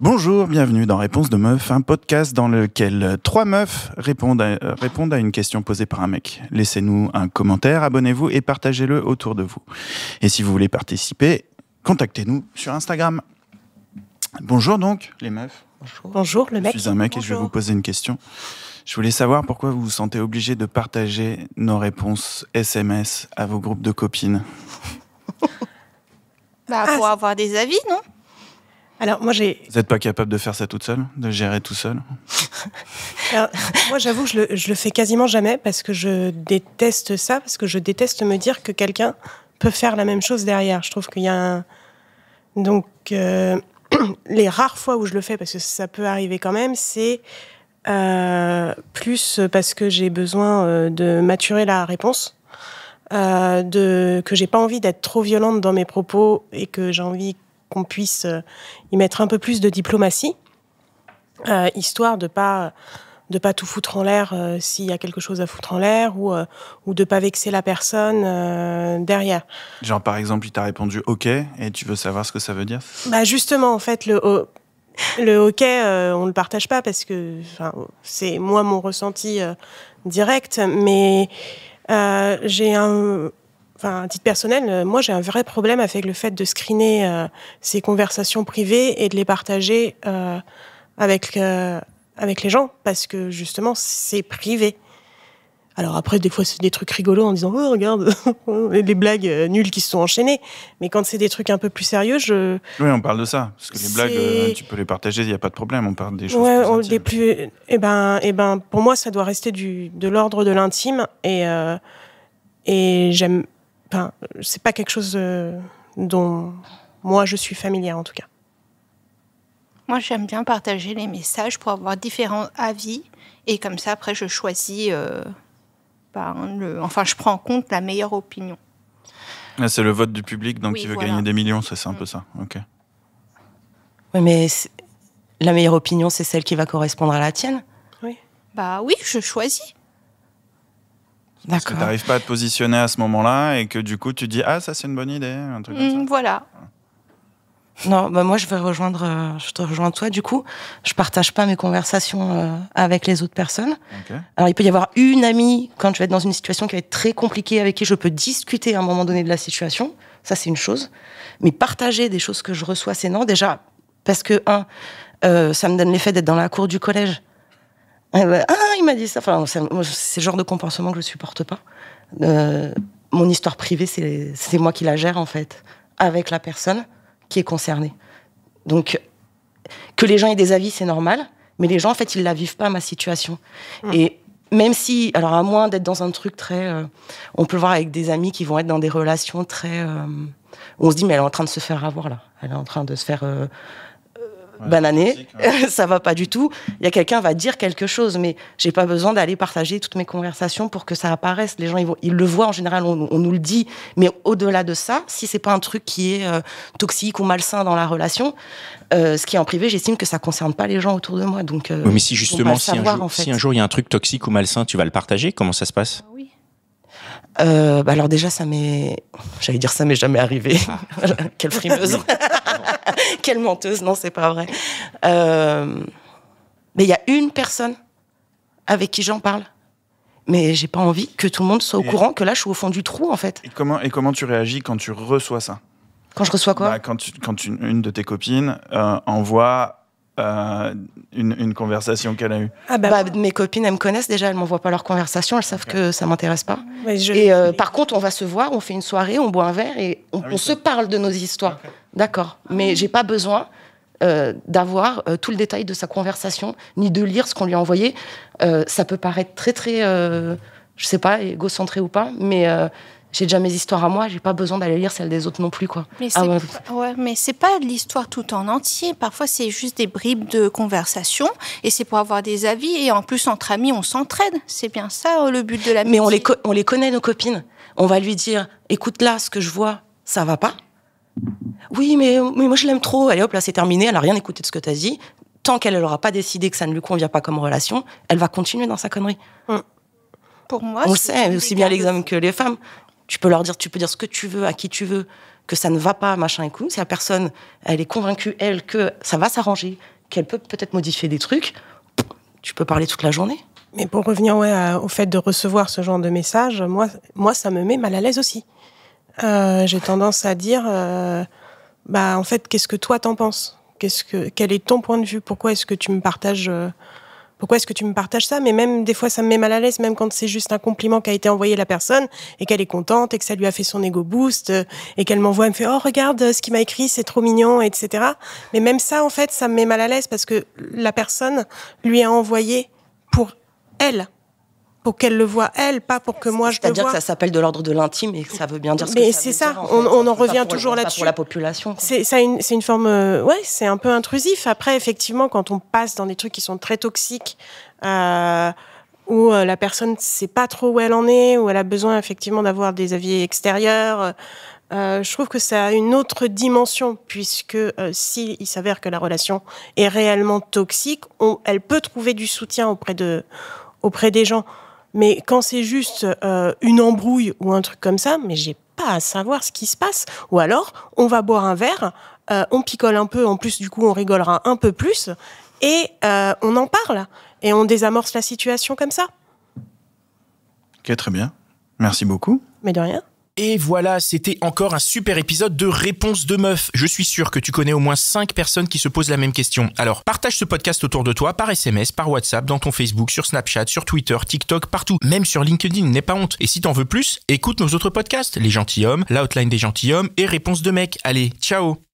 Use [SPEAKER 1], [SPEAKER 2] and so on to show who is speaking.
[SPEAKER 1] Bonjour, bienvenue dans Réponse de Meuf, un podcast dans lequel 3 meufs répondent à une question posée par un mec. Laissez-nous un commentaire, abonnez-vous et partagez-le autour de vous. Et si vous voulez participer, contactez-nous sur Instagram. Bonjour donc, les meufs.
[SPEAKER 2] Bonjour, le mec.
[SPEAKER 1] Je suis un mec.
[SPEAKER 2] Bonjour.
[SPEAKER 1] Et je vais vous poser une question. Je voulais savoir pourquoi vous vous sentez obligé de partager nos réponses SMS à vos groupes de copines.
[SPEAKER 3] Pour avoir des avis, non?
[SPEAKER 2] Alors, moi,
[SPEAKER 1] Vous n'êtes pas capable de faire ça toute seule, de gérer tout seul?
[SPEAKER 2] Alors, moi, j'avoue que je le fais quasiment jamais parce que je déteste ça, parce que je déteste me dire que quelqu'un peut faire la même chose derrière. Je trouve qu'il y a un... Donc, les rares fois où je le fais, parce que ça peut arriver quand même, c'est plus parce que j'ai besoin de maturer la réponse, que j'ai pas envie d'être trop violente dans mes propos et que j'ai envie qu'on puisse y mettre un peu plus de diplomatie, histoire de pas tout foutre en l'air s'il y a quelque chose à foutre en l'air ou de pas vexer la personne derrière.
[SPEAKER 1] Genre par exemple, il t'a répondu « OK » et tu veux savoir ce que ça veut dire?
[SPEAKER 2] Bah justement, en fait, le OK, on le partage pas parce que c'est moi mon ressenti direct, mais j'ai à titre personnel, moi j'ai un vrai problème avec le fait de screener ces conversations privées et de les partager avec les gens, parce que justement c'est privé. Alors après, des fois c'est des trucs rigolos en disant « Oh regarde, les blagues nulles qui se sont enchaînées », mais quand c'est des trucs un peu plus sérieux,
[SPEAKER 1] Oui, on parle de ça, parce que les blagues, tu peux les partager, il n'y a pas de problème, on parle des choses plus intimes.
[SPEAKER 2] Pour moi ça doit rester de l'ordre de l'intime, et j'aime... c'est pas quelque chose dont moi je suis familière en tout cas.
[SPEAKER 3] Moi, j'aime bien partager les messages pour avoir différents avis. Et comme ça, après, je choisis... je prends en compte la meilleure opinion.
[SPEAKER 1] Là, c'est le vote du public, donc
[SPEAKER 3] oui,
[SPEAKER 1] qui veut
[SPEAKER 3] voilà.
[SPEAKER 1] gagner des millions, c'est un peu ça. Ok.
[SPEAKER 4] Oui, mais la meilleure opinion, c'est celle qui va correspondre à la tienne.
[SPEAKER 2] Oui.
[SPEAKER 3] Oui, je choisis.
[SPEAKER 1] Parce que tu n'arrives pas à te positionner à ce moment-là et que du coup, tu dis « Ah, ça, c'est une bonne idée », un truc comme ça.
[SPEAKER 3] Voilà.
[SPEAKER 4] Non, moi, je te rejoins toi, du coup. Je partage pas mes conversations avec les autres personnes.
[SPEAKER 1] Okay.
[SPEAKER 4] Alors, il peut y avoir une amie, quand je vais être dans une situation qui va être très compliquée, avec qui je peux discuter à un moment donné de la situation. Ça, c'est une chose. Mais partager des choses que je reçois, c'est non. Déjà, parce que, ça me donne l'effet d'être dans la cour du collège. Il m'a dit ça. Enfin, c'est le genre de comportement que je supporte pas. Mon histoire privée, c'est moi qui la gère, en fait, avec la personne qui est concernée. Donc, que les gens aient des avis, c'est normal, mais les gens, en fait, ils la vivent pas, ma situation. Et même si, alors à moins d'être dans un truc très... on peut le voir avec des amis qui vont être dans des relations très... où on se dit, mais elle est en train de se faire avoir, là. Elle est en train de se faire... bananer, ça va pas du tout. Il y a quelqu'un qui va dire quelque chose, mais j'ai pas besoin d'aller partager toutes mes conversations pour que ça apparaisse. Les gens, ils le voient en général, on nous le dit. Mais au-delà de ça, si c'est pas un truc qui est toxique ou malsain dans la relation, ce qui est en privé, j'estime que ça concerne pas les gens autour de moi. Donc,
[SPEAKER 5] oui, mais si justement, si un jour il y a un truc toxique ou malsain, tu vas le partager, comment ça se passe?
[SPEAKER 3] Oui.
[SPEAKER 4] Alors déjà, ça m'est jamais arrivé. Quelle frimeuse. Quelle menteuse, non, c'est pas vrai. Mais il y a une personne avec qui j'en parle. Mais j'ai pas envie que tout le monde soit au courant que là, je suis au fond du trou, en fait.
[SPEAKER 1] Et comment tu réagis quand tu reçois ça?
[SPEAKER 4] Quand je reçois quoi?
[SPEAKER 1] Quand une de tes copines envoie une conversation qu'elle a eue.
[SPEAKER 4] Mes copines, elles me connaissent déjà, elles m'envoient pas leurs conversations, elles savent que ça m'intéresse pas. Par contre, on va se voir, on fait une soirée, on boit un verre et on se parle de nos histoires. Okay. D'accord. Mais j'ai pas besoin d'avoir tout le détail de sa conversation, ni de lire ce qu'on lui a envoyé. Ça peut paraître très, très, je sais pas, égocentré ou pas, mais j'ai déjà mes histoires à moi, j'ai pas besoin d'aller lire celles des autres non plus, quoi.
[SPEAKER 3] Mais mais c'est pas l'histoire tout en entier. Parfois, c'est juste des bribes de conversation et c'est pour avoir des avis. Et en plus, entre amis, on s'entraide. C'est bien ça, le but de l'amitié.
[SPEAKER 4] Mais on les connaît, nos copines. On va lui dire, écoute, là, ce que je vois, ça va pas. Oui, mais moi, je l'aime trop. Allez, hop, là, c'est terminé. Elle a rien écouté de ce que t'as dit. Tant qu'elle n'aura pas décidé que ça ne lui convient pas comme relation, elle va continuer dans sa connerie.
[SPEAKER 3] Pour moi,
[SPEAKER 4] on le sait, aussi bien les hommes que les femmes. Tu peux dire ce que tu veux, à qui tu veux, que ça ne va pas, machin et tout. Si la personne, elle est convaincue, elle, que ça va s'arranger, qu'elle peut peut-être modifier des trucs, tu peux parler toute la journée.
[SPEAKER 2] Mais pour revenir au fait de recevoir ce genre de message, moi ça me met mal à l'aise aussi. J'ai tendance à dire, en fait, qu'est-ce que toi t'en penses ? Quel est ton point de vue ? Pourquoi est-ce que tu me partages ça ? Mais même des fois, ça me met mal à l'aise, même quand c'est juste un compliment qui a été envoyé à la personne et qu'elle est contente et que ça lui a fait son ego boost et qu'elle m'envoie, elle me fait « Oh, regarde ce qu'il m'a écrit, c'est trop mignon, etc. » Mais même ça, en fait, ça me met mal à l'aise parce que la personne lui a envoyé pour elle, pour qu'elle le voit elle, pas pour que moi je le vois.
[SPEAKER 4] C'est-à-dire que ça s'appelle de l'ordre de l'intime et que ça veut bien dire ce que
[SPEAKER 2] mais
[SPEAKER 4] ça
[SPEAKER 2] c'est
[SPEAKER 4] veut
[SPEAKER 2] ça,
[SPEAKER 4] dire. En fait.
[SPEAKER 2] on en revient toujours là-dessus.
[SPEAKER 4] Pour la population.
[SPEAKER 2] C'est une forme, c'est un peu intrusif. Après, effectivement, quand on passe dans des trucs qui sont très toxiques, où la personne sait pas trop où elle en est, où elle a besoin effectivement d'avoir des avis extérieurs. Je trouve que ça a une autre dimension, puisque s'il s'avère que la relation est réellement toxique, elle peut trouver du soutien auprès des gens. Mais quand c'est juste une embrouille ou un truc comme ça, mais j'ai pas à savoir ce qui se passe. Ou alors, on va boire un verre, on picole un peu, en plus du coup on rigolera un peu plus, et on en parle, et on désamorce la situation comme ça.
[SPEAKER 1] Ok, très bien. Merci beaucoup.
[SPEAKER 2] Mais de rien.
[SPEAKER 6] Et voilà, c'était encore un super épisode de Réponse de Meuf. Je suis sûr que tu connais au moins 5 personnes qui se posent la même question. Alors, partage ce podcast autour de toi, par SMS, par WhatsApp, dans ton Facebook, sur Snapchat, sur Twitter, TikTok, partout. Même sur LinkedIn, n'aie pas honte. Et si t'en veux plus, écoute nos autres podcasts. Les Gentilshommes, La Hotline des Gentilshommes et Réponse de Mec. Allez, ciao!